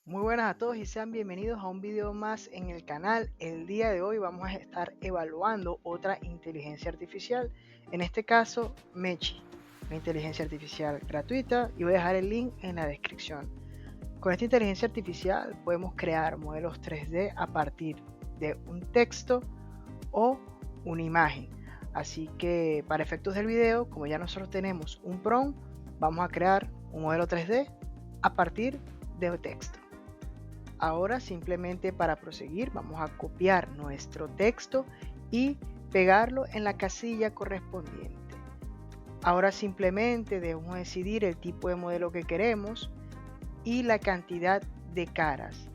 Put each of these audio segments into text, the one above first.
Muy buenas a todos y sean bienvenidos a un video más en el canal. El día de hoy vamos a estar evaluando otra inteligencia artificial, en este caso Mechi, una inteligencia artificial gratuita, y voy a dejar el link en la descripción. Con esta inteligencia artificial podemos crear modelos 3D a partir de un texto o una imagen. Así que para efectos del video, como ya nosotros tenemos un prompt, vamos a crear un modelo 3D a partir de texto. Ahora simplemente para proseguir vamos a copiar nuestro texto y pegarlo en la casilla correspondiente. Ahora simplemente debemos decidir el tipo de modelo que queremos y la cantidad de caras.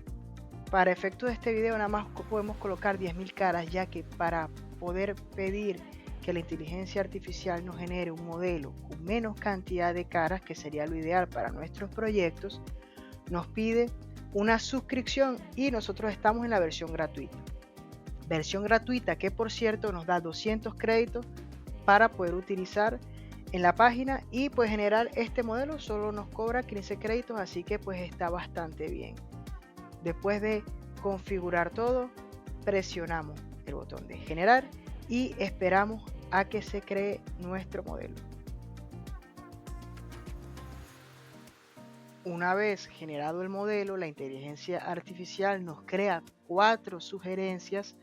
Para efectos de este video nada más podemos colocar 10.000 caras, ya que para poder pedir que la inteligencia artificial nos genere un modelo con menos cantidad de caras, que sería lo ideal para nuestros proyectos, nos pide una suscripción y nosotros estamos en la versión gratuita. Versión gratuita que, por cierto, nos da 200 créditos para poder utilizar en la página, y pues generar este modelo solo nos cobra 15 créditos, así que pues está bastante bien. Después de configurar todo, presionamos el botón de generar y esperamos a que se cree nuestro modelo. Una vez generado el modelo, la inteligencia artificial nos crea 4 sugerencias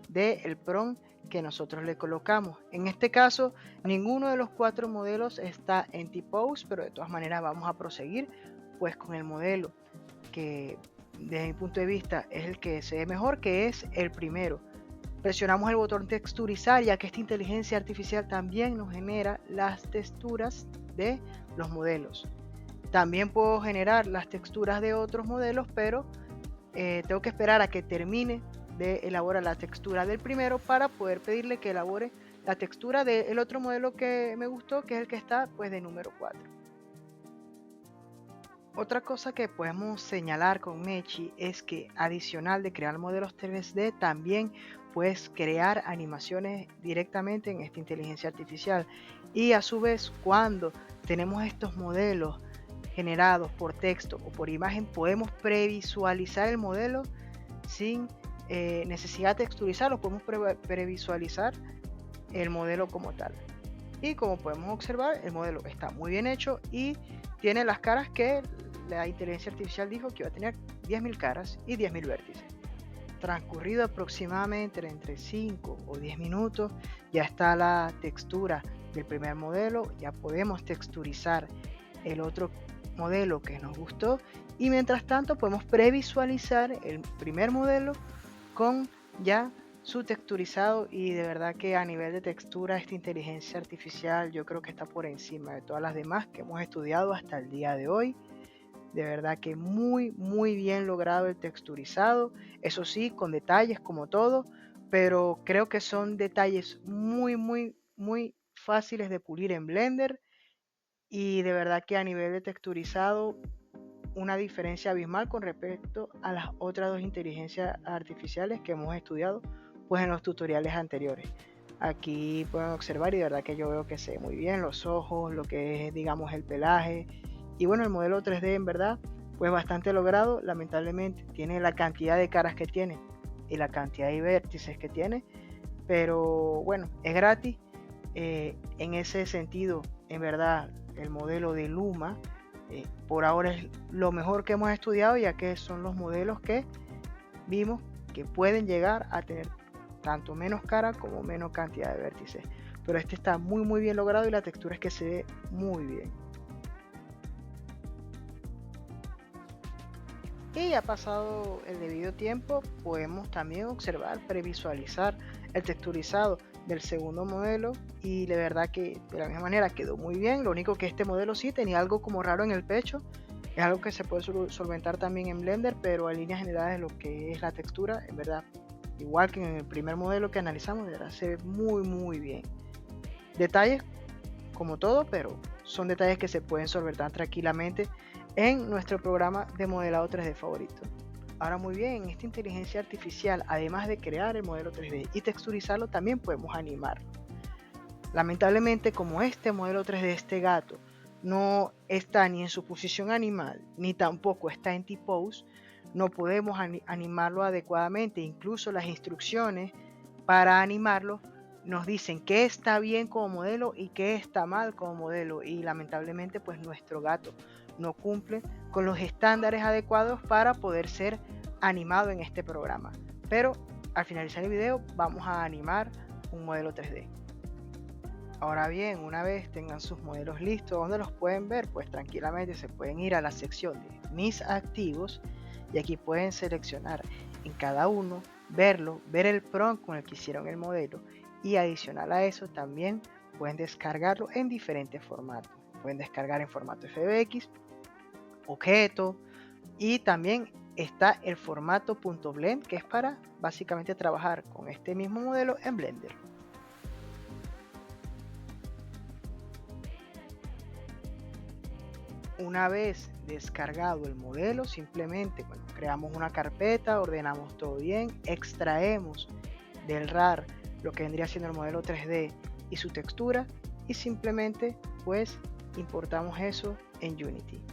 del prompt que nosotros le colocamos. En este caso, ninguno de los 4 modelos está en T-Pose, pero de todas maneras vamos a proseguir pues con el modelo que desde mi punto de vista es el que se ve mejor, que es el primero. Presionamos el botón texturizar, ya que esta inteligencia artificial también nos genera las texturas de los modelos. También puedo generar las texturas de otros modelos, pero tengo que esperar a que termine de elaborar la textura del primero para poder pedirle que elabore la textura del otro modelo que me gustó, que es el que está pues de número 4. Otra cosa que podemos señalar con Mechi es que, adicional de crear modelos 3D, también puedes crear animaciones directamente en esta inteligencia artificial. Y a su vez, cuando tenemos estos modelos generados por texto o por imagen, podemos previsualizar el modelo sin necesidad de texturizarlo. Podemos previsualizar el modelo como tal. Y como podemos observar, el modelo está muy bien hecho y tiene las caras que la inteligencia artificial dijo que iba a tener: 10.000 caras y 10.000 vértices. Transcurrido aproximadamente entre 5 o 10 minutos, ya está la textura del primer modelo. Ya podemos texturizar el otro modelo que nos gustó, y mientras tanto podemos previsualizar el primer modelo con ya su texturizado. Y de verdad que a nivel de textura, esta inteligencia artificial yo creo que está por encima de todas las demás que hemos estudiado hasta el día de hoy. De verdad que muy bien logrado el texturizado, eso sí, con detalles como todo, pero creo que son detalles muy fáciles de pulir en Blender. Y de verdad que a nivel de texturizado, una diferencia abismal con respecto a las otras dos inteligencias artificiales que hemos estudiado pues en los tutoriales anteriores. Aquí pueden observar, y de verdad que yo veo que se ve muy bien los ojos, lo que es, digamos, el pelaje. Y bueno, el modelo 3D en verdad pues bastante logrado. Lamentablemente tiene la cantidad de caras que tiene y la cantidad de vértices que tiene, pero bueno, es gratis. En ese sentido, en verdad, el modelo de Luma por ahora es lo mejor que hemos estudiado, ya que son los modelos que vimos que pueden llegar a tener tanto menos cara como menos cantidad de vértices. Pero este está muy bien logrado y la textura es que se ve muy bien. Y ya pasado el debido tiempo, podemos también observar, previsualizar el texturizado del segundo modelo, y de verdad que de la misma manera quedó muy bien. Lo único que este modelo sí tenía algo como raro en el pecho, es algo que se puede solventar también en Blender, pero en líneas generales lo que es la textura, en verdad, igual que en el primer modelo que analizamos, de verdad se ve muy bien. Detalles como todo, pero son detalles que se pueden solventar tranquilamente en nuestro programa de modelado 3D favorito. Ahora muy bien, en esta inteligencia artificial, además de crear el modelo 3D y texturizarlo, también podemos animarlo. Lamentablemente, como este modelo 3D, este gato, no está ni en su posición animal, ni tampoco está en T-pose, no podemos animarlo adecuadamente. Incluso las instrucciones para animarlo nos dicen qué está bien como modelo y qué está mal como modelo, y lamentablemente pues nuestro gato no cumple con los estándares adecuados para poder ser animado en este programa. Pero al finalizar el video vamos a animar un modelo 3D. Ahora bien, una vez tengan sus modelos listos, ¿dónde los pueden ver? Pues tranquilamente se pueden ir a la sección de mis activos y aquí pueden seleccionar en cada uno, verlo, ver el prompt con el que hicieron el modelo, y adicional a eso también pueden descargarlo en diferentes formatos. Pueden descargar en formato FBX, objeto, y también está el formato .blend, que es para básicamente trabajar con este mismo modelo en Blender. Una vez descargado el modelo, simplemente creamos una carpeta, ordenamos todo bien, extraemos del RAR lo que vendría siendo el modelo 3D y su textura, y simplemente pues importamos eso en Unity.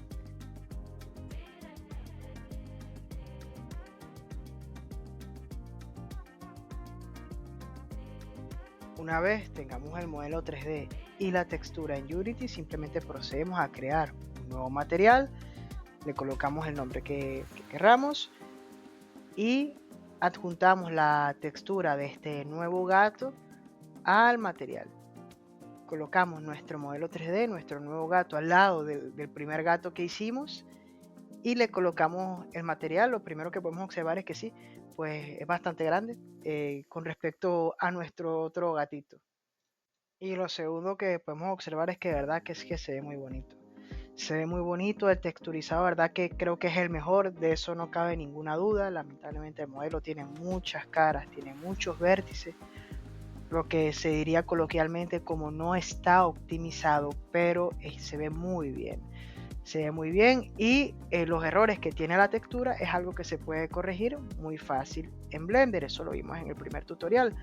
Una vez tengamos el modelo 3D y la textura en Unity, simplemente procedemos a crear un nuevo material, le colocamos el nombre que queramos y adjuntamos la textura de este nuevo gato al material. Colocamos nuestro modelo 3D, nuestro nuevo gato, al lado del primer gato que hicimos, y le colocamos el material. Lo primero que podemos observar es que sí, pues es bastante grande con respecto a nuestro otro gatito. Y lo segundo que podemos observar es que de verdad que es que se ve muy bonito. Se ve muy bonito el texturizado, verdad que creo que es el mejor, de eso no cabe ninguna duda. Lamentablemente el modelo tiene muchas caras, tiene muchos vértices, lo que se diría coloquialmente como no está optimizado, pero se ve muy bien. Se ve muy bien, y los errores que tiene la textura es algo que se puede corregir muy fácil en Blender. Eso lo vimos en el primer tutorial.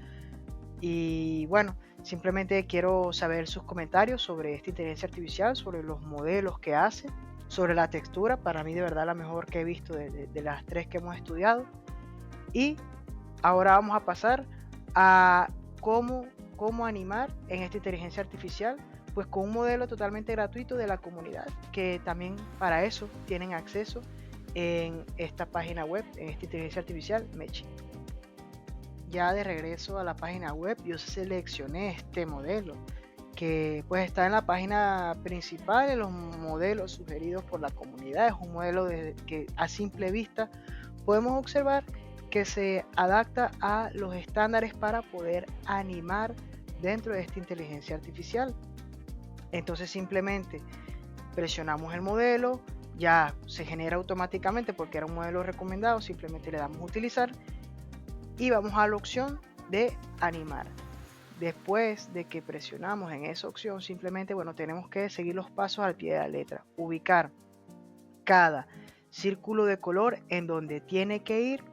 Y bueno, simplemente quiero saber sus comentarios sobre esta inteligencia artificial, sobre los modelos que hace, sobre la textura. Para mí de verdad la mejor que he visto de las tres que hemos estudiado. Y ahora vamos a pasar a cómo animar en esta inteligencia artificial, pues con un modelo totalmente gratuito de la comunidad, que también para eso tienen acceso en esta página web, en esta inteligencia artificial Mechi. Ya de regreso a la página web, yo seleccioné este modelo que pues está en la página principal de los modelos sugeridos por la comunidad. Es un modelo que a simple vista podemos observar que se adapta a los estándares para poder animar dentro de esta inteligencia artificial. Entonces simplemente presionamos el modelo, ya se genera automáticamente porque era un modelo recomendado, simplemente le damos a utilizar y vamos a la opción de animar. Después de que presionamos en esa opción, simplemente tenemos que seguir los pasos al pie de la letra, ubicar cada círculo de color en donde tiene que ir,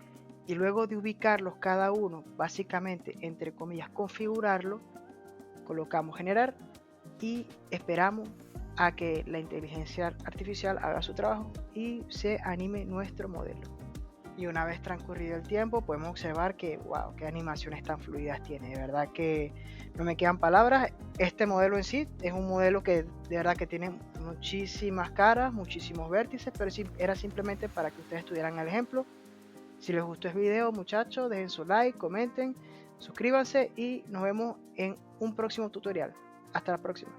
y luego de ubicarlos cada uno, básicamente entre comillas configurarlo, colocamos generar y esperamos a que la inteligencia artificial haga su trabajo y se anime nuestro modelo. Y una vez transcurrido el tiempo podemos observar que wow, qué animaciones tan fluidas tiene. De verdad que no me quedan palabras. Este modelo en sí es un modelo que de verdad que tiene muchísimas caras, muchísimos vértices, pero era simplemente para que ustedes tuvieran el ejemplo. Si les gustó este video, muchachos, dejen su like, comenten, suscríbanse y nos vemos en un próximo tutorial. Hasta la próxima.